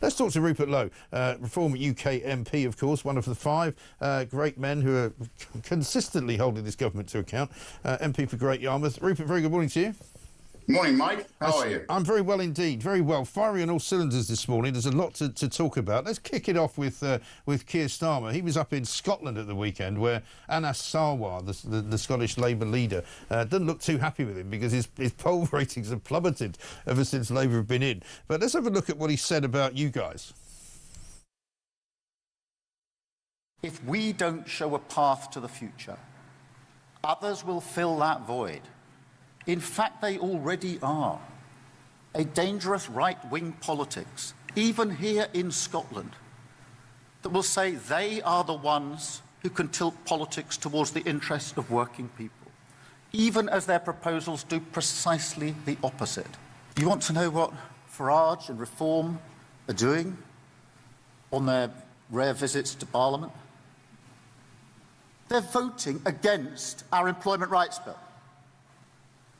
Let's talk to Rupert Lowe, former UK MP, of course, one of the five great men who are consistently holding this government to account. MP for Great Yarmouth. Rupert, very good morning to you. Morning, Mike. How are you? I'm very well indeed, very well. Firing on all cylinders this morning. There's a lot to talk about. Let's kick it off with Keir Starmer. He was up in Scotland at the weekend where Anas Sarwar, the Scottish Labour leader, doesn't look too happy with him because his poll ratings have plummeted ever since Labour have been in. But let's have a look at what he said about you guys. If we don't show a path to the future, others will fill that void. In fact, they already are. A dangerous right-wing politics, even here in Scotland, that will say they are the ones who can tilt politics towards the interests of working people, even as their proposals do precisely the opposite. You want to know what Farage and Reform are doing on their rare visits to Parliament? They're voting against our Employment Rights Bill.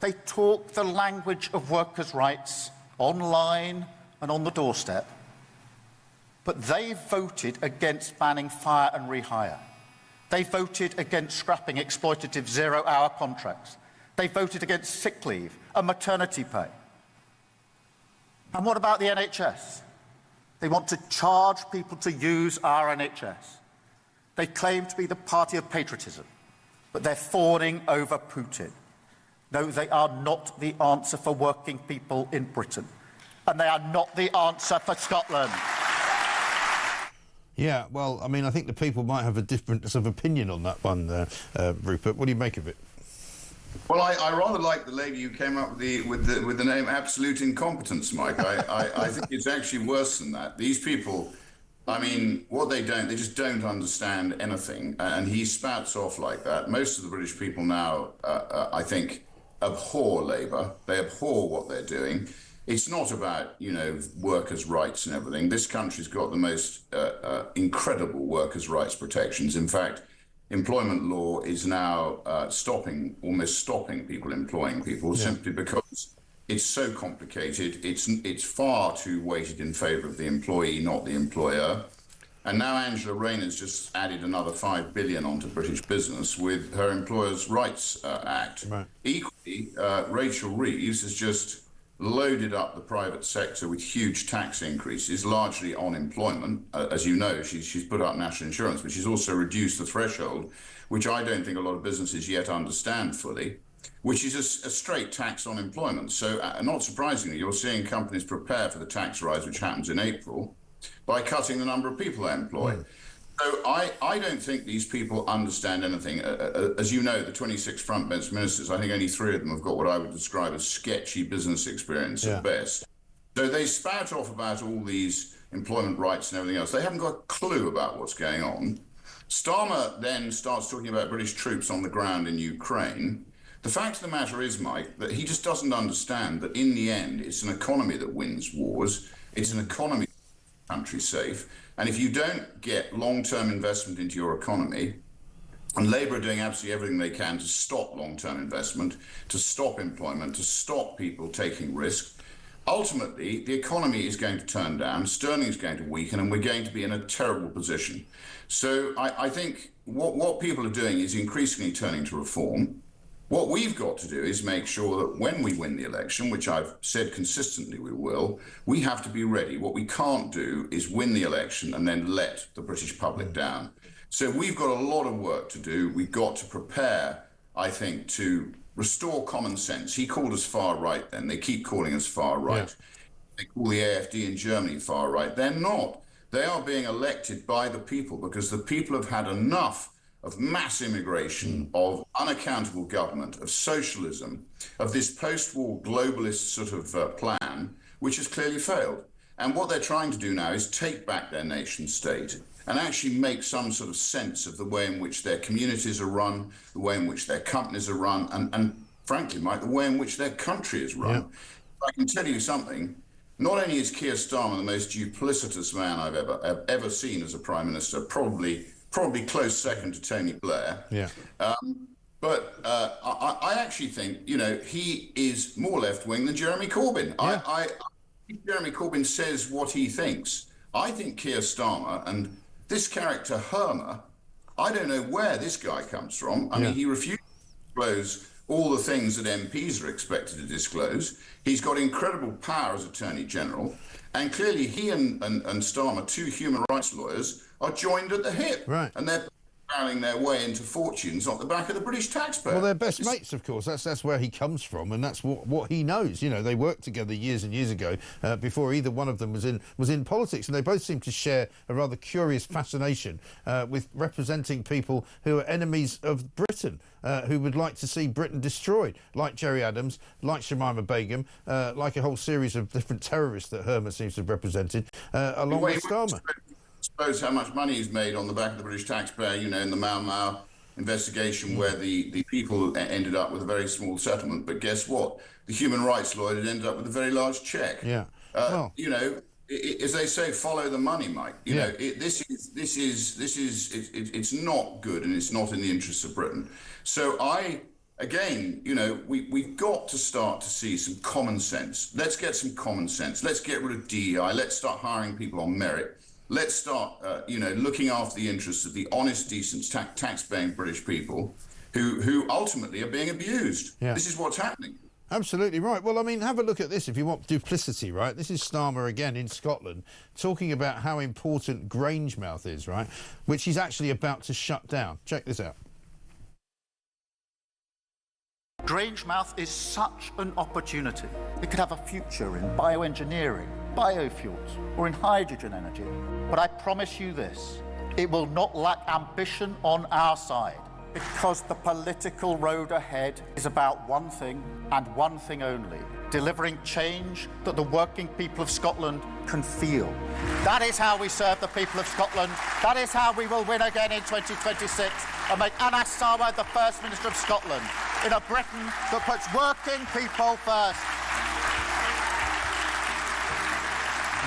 They talk the language of workers' rights online and on the doorstep, but they voted against banning fire and rehire. They voted against scrapping exploitative zero-hour contracts. They voted against sick leave and maternity pay. And what about the NHS? They want to charge people to use our NHS. They claim to be the party of patriotism, but they're fawning over Putin. No, they are not the answer for working people in Britain. And they are not the answer for Scotland. Yeah, well, I mean, I think the people might have a difference of opinion on that one, Rupert. What do you make of it? Well, I rather like the lady who came up with the name absolute incompetence, Mike. I think it's actually worse than that. These people, I mean, they just don't understand anything. And he spouts off like that. Most of the British people now, I think, abhor Labour. They abhor what they're doing. It's not about, you know, workers' rights and everything. This country's got the most incredible workers' rights protections. In fact, employment law is now almost stopping people employing people simply because it's so complicated. It's far too weighted in favour of the employee, not the employer. And now Angela Rayner's just added another $5 billion onto British business with her Employers' Rights Act. Right. Equally, Rachel Reeves has just loaded up the private sector with huge tax increases, largely on employment. As you know, she's put up national insurance, but she's also reduced the threshold, which I don't think a lot of businesses yet understand fully, which is a straight tax on employment. So not surprisingly, you're seeing companies prepare for the tax rise, which happens in April, by cutting the number of people they employ. So I don't think these people understand anything. As you know, the 26 front-bench ministers, I think only 3 of them have got what I would describe as sketchy business experience at best. So they spout off about all these employment rights and everything else. They haven't got a clue about what's going on. Starmer then starts talking about British troops on the ground in Ukraine. The fact of the matter is, Mike, that he just doesn't understand that in the end, it's an economy that wins wars. It's an economy that keeps the country safe. And if you don't get long-term investment into your economy, and Labour are doing absolutely everything they can to stop long-term investment, to stop employment, to stop people taking risks, ultimately the economy is going to turn down, sterling is going to weaken, and we're going to be in a terrible position. So I think what people are doing is increasingly turning to reform. What we've got to do is make sure that when we win the election, which I've said consistently we will, we have to be ready. What we can't do is win the election and then let the British public down. So we've got a lot of work to do. We've got to prepare, I think, to restore common sense. He called us far right then. They keep calling us far right. Yeah. They call the AFD in Germany far right. They're not. They are being elected by the people because the people have had enough of mass immigration, of unaccountable government, of socialism, of this post-war globalist sort of plan, which has clearly failed. And what they're trying to do now is take back their nation state and actually make some sort of sense of the way in which their communities are run, the way in which their companies are run, and frankly, Mike, the way in which their country is run. Yeah. I can tell you something. Not only is Keir Starmer the most duplicitous man I've ever seen as a Prime Minister, probably close second to Tony Blair. Yeah. But I actually think, you know, he is more left-wing than Jeremy Corbyn. Yeah. Jeremy Corbyn says what he thinks. I think Keir Starmer and this character Hermer, I don't know where this guy comes from. I mean, he refused to disclose all the things that MPs are expected to disclose. He's got incredible power as Attorney General. And clearly he and Starmer, two human rights lawyers, are joined at the hip. Right. And they're barreling their way into fortunes on the back of the British taxpayer. Well, they're best mates, of course. That's where he comes from, and that's what he knows. You know, they worked together years and years ago before either one of them was in politics, and they both seem to share a rather curious fascination with representing people who are enemies of Britain, who would like to see Britain destroyed, like Gerry Adams, like Shamima Begum, like a whole series of different terrorists that Herman seems to have represented, along with Starmer. Suppose how much money is made on the back of the British taxpayer, you know, in the Mau Mau investigation where the people ended up with a very small settlement. But guess what? The human rights lawyer had ended up with a very large cheque. Yeah. You know, as they say, follow the money, Mike. You know, it's not good, and it's not in the interests of Britain. So again, you know, we've got to start to see some common sense. Let's get some common sense. Let's get rid of DEI. Let's start hiring people on merit. Let's start, you know, looking after the interests of the honest, decent, tax-paying British people who ultimately are being abused. Yeah. This is what's happening. Absolutely right. Well, I mean, have a look at this if you want duplicity, right? This is Starmer again in Scotland talking about how important Grangemouth is, right? Which he's actually about to shut down. Check this out. Grangemouth is such an opportunity. It could have a future in bioengineering, biofuels, or in hydrogen energy. But I promise you this, it will not lack ambition on our side, because the political road ahead is about one thing and one thing only: delivering change that the working people of Scotland can feel. That is how we serve the people of Scotland. That is how we will win again in 2026 and make Anas Sarwar the First Minister of Scotland in a Britain that puts working people first.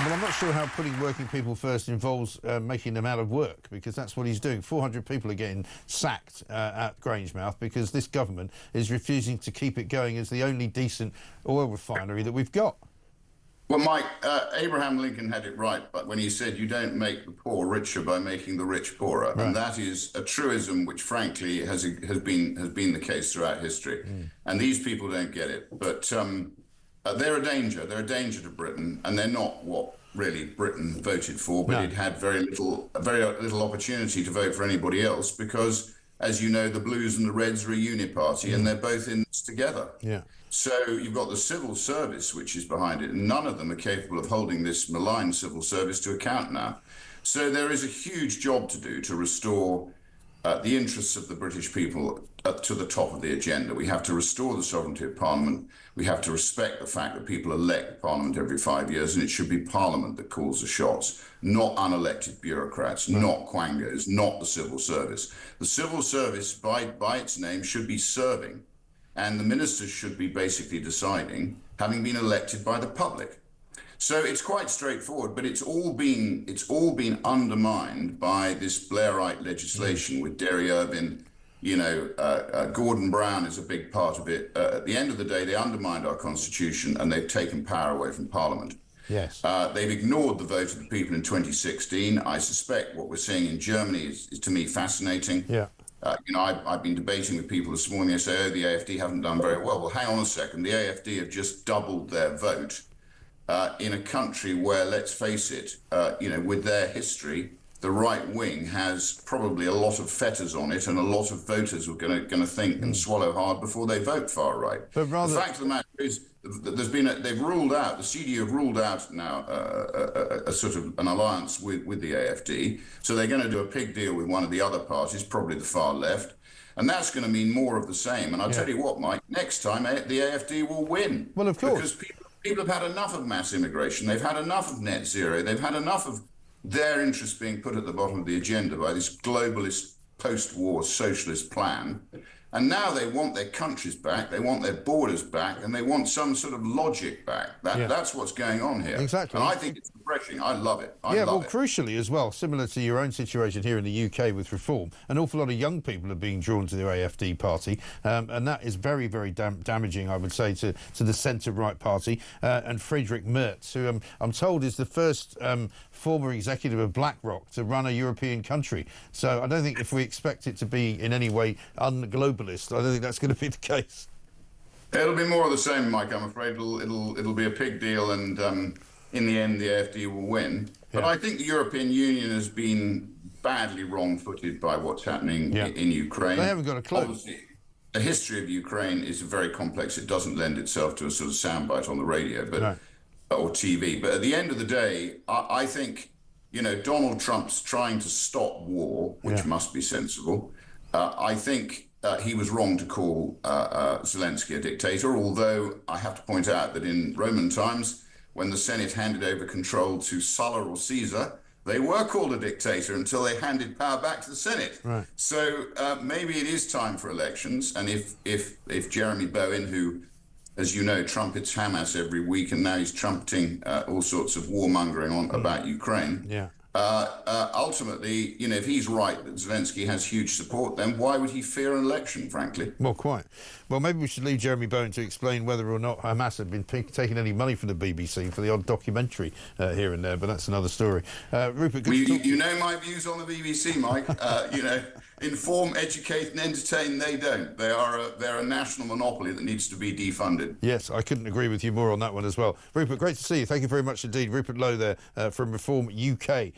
Well, I'm not sure how putting working people first involves making them out of work, because that's what he's doing. 400 people are getting sacked at Grangemouth because this government is refusing to keep it going as the only decent oil refinery that we've got. Well, Mike, Abraham Lincoln had it right, but when he said you don't make the poor richer by making the rich poorer, right. And that is a truism which, frankly, has been the case throughout history. And these people don't get it, but they're a danger. They're a danger to Britain, and they're not what really Britain voted for. But it had very little opportunity to vote for anybody else because, as you know, the Blues and the Reds are a uniparty, and they're both in this together. Yeah. So you've got the civil service, which is behind it, and none of them are capable of holding this malign civil service to account now. So there is a huge job to do to restore the interests of the British people up to the top of the agenda. We have to restore the sovereignty of Parliament. We have to respect the fact that people elect Parliament every 5 years, and it should be Parliament that calls the shots, not unelected bureaucrats, not quangos, not the civil service. The civil service, by its name, should be serving, and the ministers should be basically deciding, having been elected by the public. So it's quite straightforward, but it's all been undermined by this Blairite legislation with Derry Irvine. You know, Gordon Brown is a big part of it. At the end of the day, they undermined our constitution and they've taken power away from Parliament. Yes. They've ignored the vote of the people in 2016. I suspect what we're seeing in Germany is to me fascinating. Yeah. You know, I've been debating with people this morning. They say, oh, the AfD haven't done very well. Well, hang on a second. The AfD have just doubled their vote in a country where, let's face it, you know, with their history, the right wing has probably a lot of fetters on it, and a lot of voters are going to think and swallow hard before they vote far right. But the fact of the matter is that they've ruled out, the CDU have ruled out now a sort of an alliance with the AfD. So they're going to do a pig deal with one of the other parties, probably the far left. And that's going to mean more of the same. And I'll tell you what, Mike, next time the AfD will win. Well, of course. Because people have had enough of mass immigration. They've had enough of net zero. They've had enough of their interests being put at the bottom of the agenda by this globalist post-war socialist plan. And now they want their countries back, they want their borders back, and they want some sort of logic back. That's what's going on here. Exactly. And I think it's refreshing. I love it. I yeah, love well, it. crucially as well, similar to your own situation here in the UK with reform, an awful lot of young people are being drawn to the AFD party, and that is very, very damaging, I would say, to the centre-right party. And Friedrich Merz, who I'm told is the first former executive of BlackRock to run a European country. So I don't think if we expect it to be in any way un-globalist, I don't think that's going to be the case. It'll be more of the same, Mike. I'm afraid it'll be a pig deal, and in the end, the AfD will win. But I think the European Union has been badly wrong-footed by what's happening in Ukraine. They haven't got a clue. Obviously, the history of Ukraine is very complex. It doesn't lend itself to a sort of soundbite on the radio, but or TV. But at the end of the day, I think, Donald Trump's trying to stop war, which must be sensible. I think he was wrong to call Zelensky a dictator, although I have to point out that in Roman times, when the Senate handed over control to Sulla or Caesar, they were called a dictator until they handed power back to the Senate. Right. So maybe it is time for elections. And if Jeremy Bowen, who, as you know, trumpets Hamas every week, and now he's trumpeting all sorts of warmongering about Ukraine. Ultimately, if he's right that Zelensky has huge support, then why would he fear an election, frankly? Well, quite. Well, maybe we should leave Jeremy Bowen to explain whether or not Hamas had been taking any money from the BBC for the odd documentary here and there, but that's another story. Rupert, you know my views on the BBC, Mike. Inform, educate and entertain, they don't. They're a national monopoly that needs to be defunded. Yes, I couldn't agree with you more on that one as well. Rupert, great to see you. Thank you very much indeed. Rupert Lowe there from Reform UK.